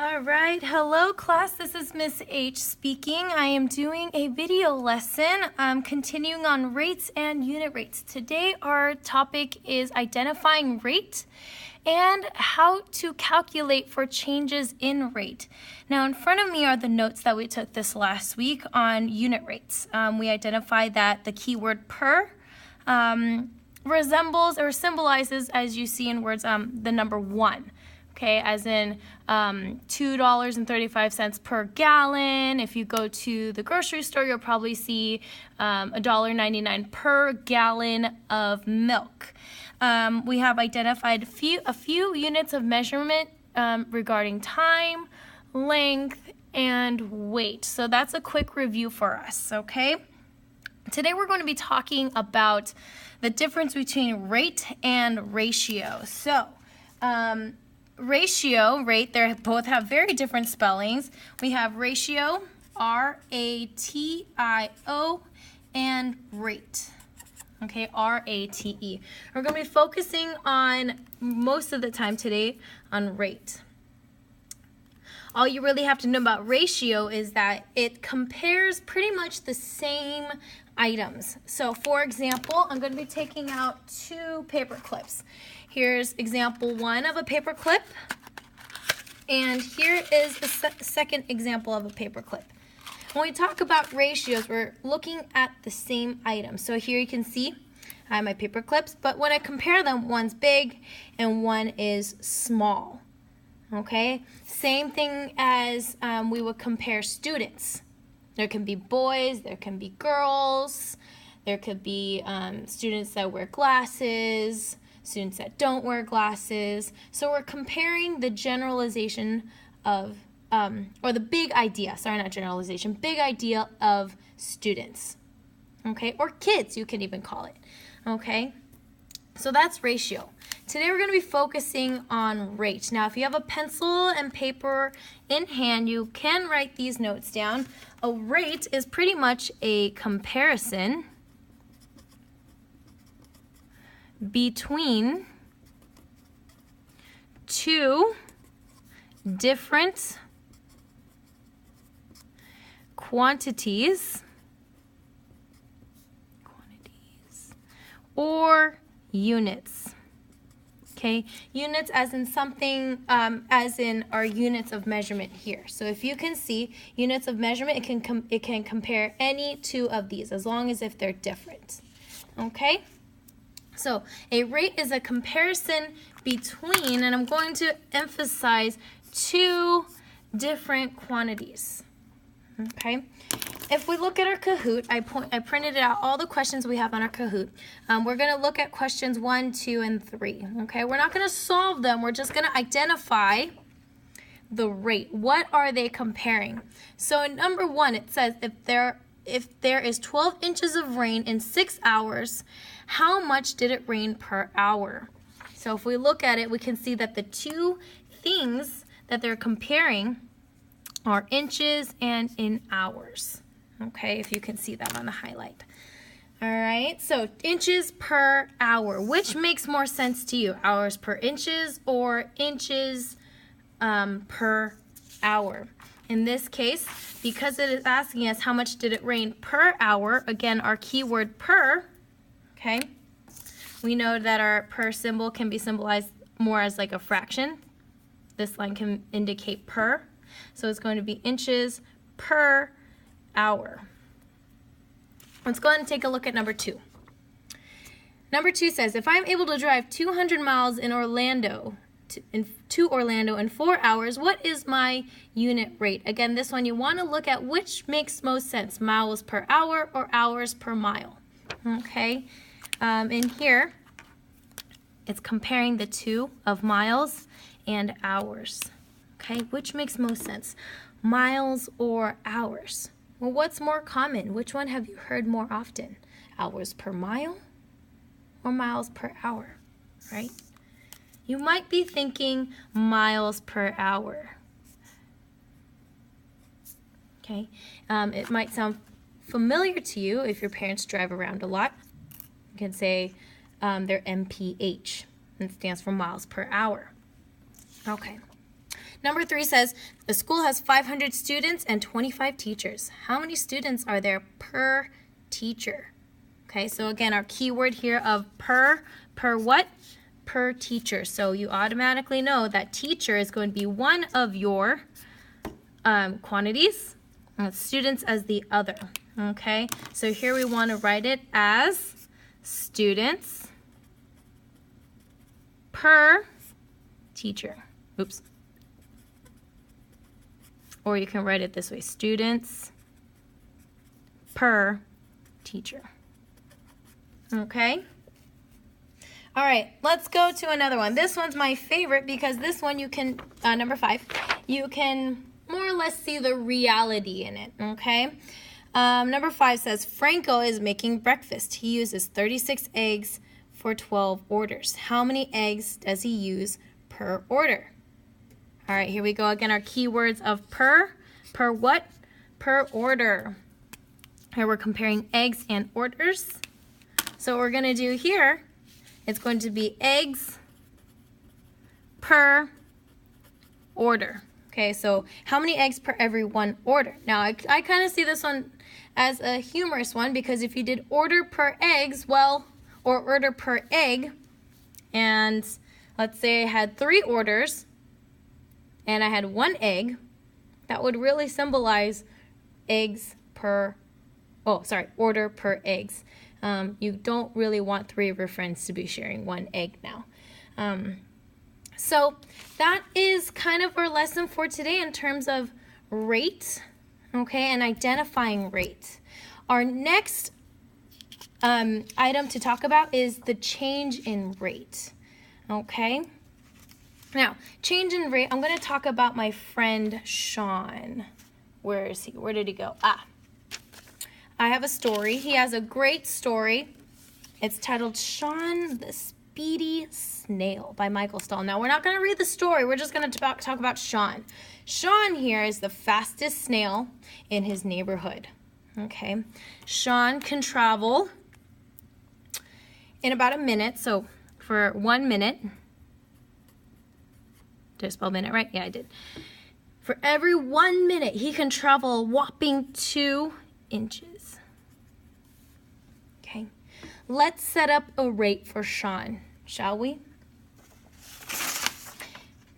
All right, hello class, this is Miss H speaking. I am doing a video lesson continuing on rates and unit rates. Today our topic is identifying rate and how to calculate for changes in rate. Now in front of me are the notes that we took this last week on unit rates. We identified that the keyword per resembles or symbolizes, as you see in words, the number 1. Okay, as in $2.35 per gallon. If you go to the grocery store, you'll probably see $1.99 per gallon of milk. We have identified a few units of measurement regarding time, length, and weight. So that's a quick review for us, okay? Today we're going to be talking about the difference between rate and ratio. So, ratio, rate, they both have very different spellings. We have ratio, R-A-T-I-O, and rate, okay, R-A-T-E. We're going to be focusing on, most of the time today, on rate. All you really have to know about ratio is that it compares pretty much the same items. So for example, I'm going to be taking out 2 paper clips. Here's example 1 of a paper clip, and here is the second example of a paper clip. When we talk about ratios, we're looking at the same item. So here you can see I have my paper clips, but when I compare them, one's big and one is small. Okay, same thing as we would compare students. There can be boys, there can be girls, there could be students that wear glasses, students that don't wear glasses. So we're comparing the generalization of, or the big idea, sorry, not generalization, big idea of students, okay, or kids, you can even call it, okay? So that's ratio. Today we're going to be focusing on rate. Now if you have a pencil and paper in hand, you can write these notes down. A rate is pretty much a comparison between 2 different quantities or units. Okay, units as in something, as in our units of measurement here. So if you can see units of measurement, it can compare any 2 of these as long as if they're different. Okay, so a rate is a comparison between, and I'm going to emphasize, 2 different quantities. Okay, if we look at our Kahoot, I printed out all the questions we have on our Kahoot. We're going to look at questions 1, 2, and 3. Okay, we're not going to solve them. We're just going to identify the rate. What are they comparing? So in number 1, it says if there is 12 inches of rain in 6 hours, how much did it rain per hour? So if we look at it, we can see that the 2 things that they're comparing are inches and in hours. Okay, if you can see that on the highlight. All right, so inches per hour. Which makes more sense to you? Hours per inches or inches per hour? In this case, because it is asking us how much did it rain per hour, again, our keyword per, okay, we know that our per symbol can be symbolized more as like a fraction. This line can indicate per. So it's going to be inches per hour. Let's go ahead and take a look at number 2. Number 2 says, if I'm able to drive 200 miles in Orlando to Orlando in 4 hours, what is my unit rate? Again, this one you want to look at which makes most sense, miles per hour or hours per mile. Okay, in here, it's comparing the 2 of miles and hours. Okay, which makes most sense, miles or hours? Well, what's more common? Which one have you heard more often? Hours per mile or miles per hour, right? You might be thinking miles per hour. Okay, it might sound familiar to you if your parents drive around a lot. You can say they're MPH, and it stands for miles per hour. Okay. Number 3 says, the school has 500 students and 25 teachers. How many students are there per teacher? Okay, so again, our keyword here of per what? Per teacher. So you automatically know that teacher is going to be one of your quantities, and students as the other. Okay, so here we want to write it as students per teacher. Oops. Or you can write it this way, students per teacher. Okay? All right, let's go to another one. This one's my favorite because this one you can, number 5, you can more or less see the reality in it, okay? Number 5 says, Franco is making breakfast. He uses 36 eggs for 12 orders. How many eggs does he use per order? All right, here we go again, our keywords of per what? Per order. Here we're comparing eggs and orders. So what we're going to do here, it's going to be eggs per order. Okay, so how many eggs per every one order? Now, I kind of see this one as a humorous one because if you did order per eggs, well, or order per egg, and let's say I had 3 orders and I had 1 egg, that would really symbolize order per eggs. You don't really want 3 of your friends to be sharing 1 egg now. So that is kind of our lesson for today in terms of rate, okay, and identifying rate. Our next item to talk about is the change in rate, okay? Now, change in rate, I'm going to talk about my friend Sean. Where is he? Where did he go? I have a story. He has a great story. It's titled Sean the Speedy Snail by Michael Stahl. Now, we're not going to read the story. We're just going to talk about Sean. Sean here is the fastest snail in his neighborhood. Okay. Sean can travel in about a minute. So for 1 minute, did I spell minute right? Yeah, I did. For every 1 minute, he can travel a whopping 2 inches. Okay, let's set up a rate for Sean, shall we?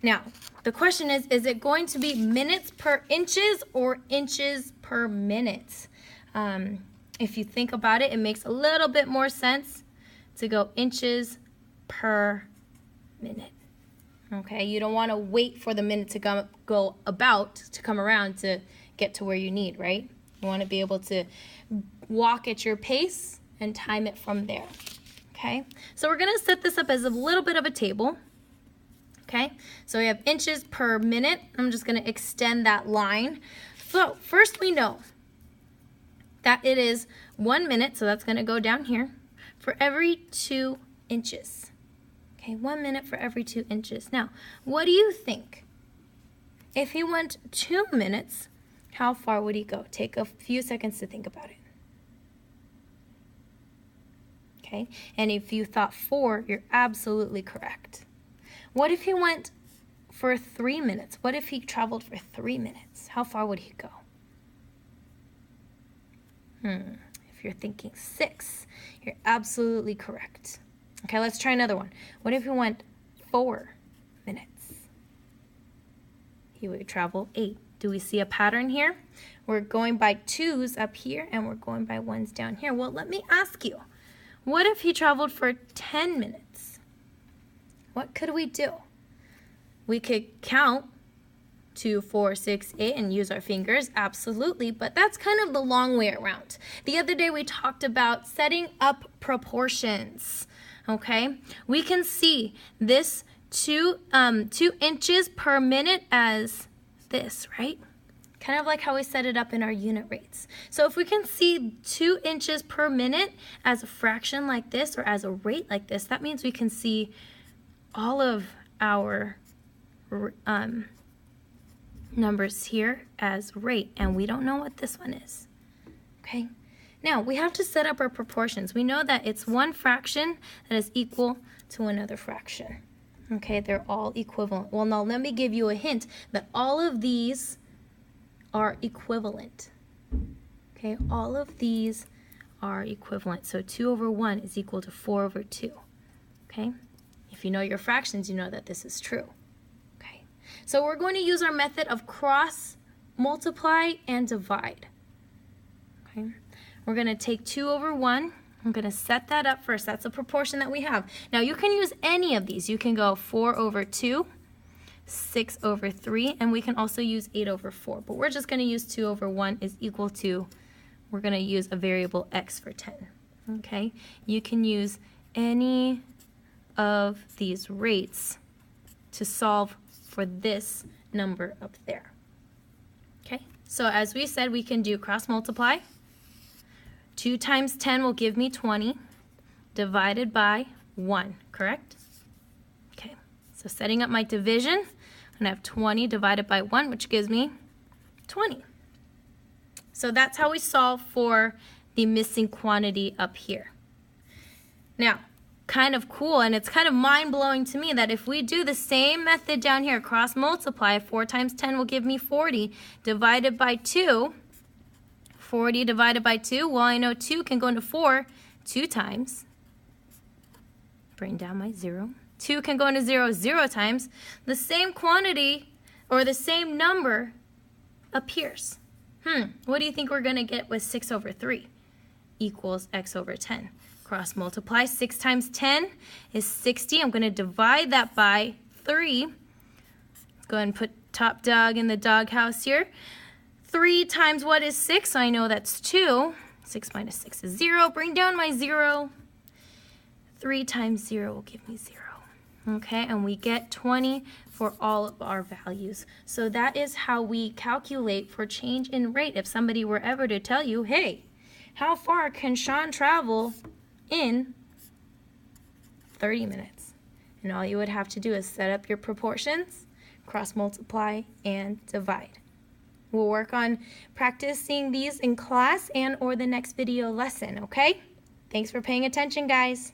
Now, the question is it going to be minutes per inches or inches per minute? If you think about it, it makes a little bit more sense to go inches per minute. Okay, you don't want to wait for the minute to come around to get to where you need, right? You want to be able to walk at your pace and time it from there. Okay, so we're going to set this up as a little bit of a table. Okay, so we have inches per minute. I'm just going to extend that line. So first we know that it is 1 minute, so that's going to go down here, for every 2 inches. Okay, 1 minute for every 2 inches. Now, what do you think? If he went 2 minutes, how far would he go? Take a few seconds to think about it. Okay, and if you thought 4, you're absolutely correct. What if he went for 3 minutes? What if he traveled for 3 minutes? How far would he go? If you're thinking 6, you're absolutely correct. Okay, let's try another one. What if he went 4 minutes? He would travel 8. Do we see a pattern here? We're going by 2s up here and we're going by 1s down here. Well, let me ask you, what if he traveled for 10 minutes? What could we do? We could count 2, 4, 6, 8 and use our fingers, absolutely, but that's kind of the long way around. The other day we talked about setting up proportions. Okay, we can see this 2 inches per minute as this, right? Kind of like how we set it up in our unit rates. So if we can see 2 inches per minute as a fraction like this or as a rate like this, that means we can see all of our numbers here as rate, and we don't know what this one is. Okay. Now, we have to set up our proportions. We know that it's one fraction that is equal to another fraction. Okay, they're all equivalent. Well, now let me give you a hint that all of these are equivalent. Okay, all of these are equivalent. So 2 over 1 is equal to 4 over 2. Okay, if you know your fractions, you know that this is true. Okay, so we're going to use our method of cross multiply and divide. Okay, we're going to take 2 over 1. I'm going to set that up first. That's a proportion that we have. Now you can use any of these. You can go 4 over 2, 6 over 3, and we can also use 8 over 4. But we're just going to use 2 over 1 is equal to, we're going to use a variable x for 10. Okay, you can use any of these rates to solve for this number up there. Okay, so as we said, we can do cross multiply. 2 times 10 will give me 20 divided by 1, correct? Okay, so setting up my division, I'm going to have 20 divided by 1, which gives me 20. So that's how we solve for the missing quantity up here. Now, kind of cool, and it's kind of mind-blowing to me that if we do the same method down here, cross multiply, 4 times 10 will give me 40 divided by 2. 40 divided by 2, well, I know 2 can go into 4 2 times. Bring down my 0. 2 can go into 0 0 times. The same quantity, or the same number, appears. What do you think we're going to get with 6 over 3? Equals x over 10. Cross multiply. 6 times 10 is 60. I'm going to divide that by 3. Let's go ahead and put top dog in the doghouse here. 3 times what is 6? I know that's 2. 6 minus 6 is 0. Bring down my 0. 3 times 0 will give me 0. Okay, and we get 20 for all of our values. So that is how we calculate for change in rate. If somebody were ever to tell you, hey, how far can Sean travel in 30 minutes? And all you would have to do is set up your proportions, cross multiply, and divide. We'll work on practicing these in class and or the next video lesson, okay? Thanks for paying attention, guys.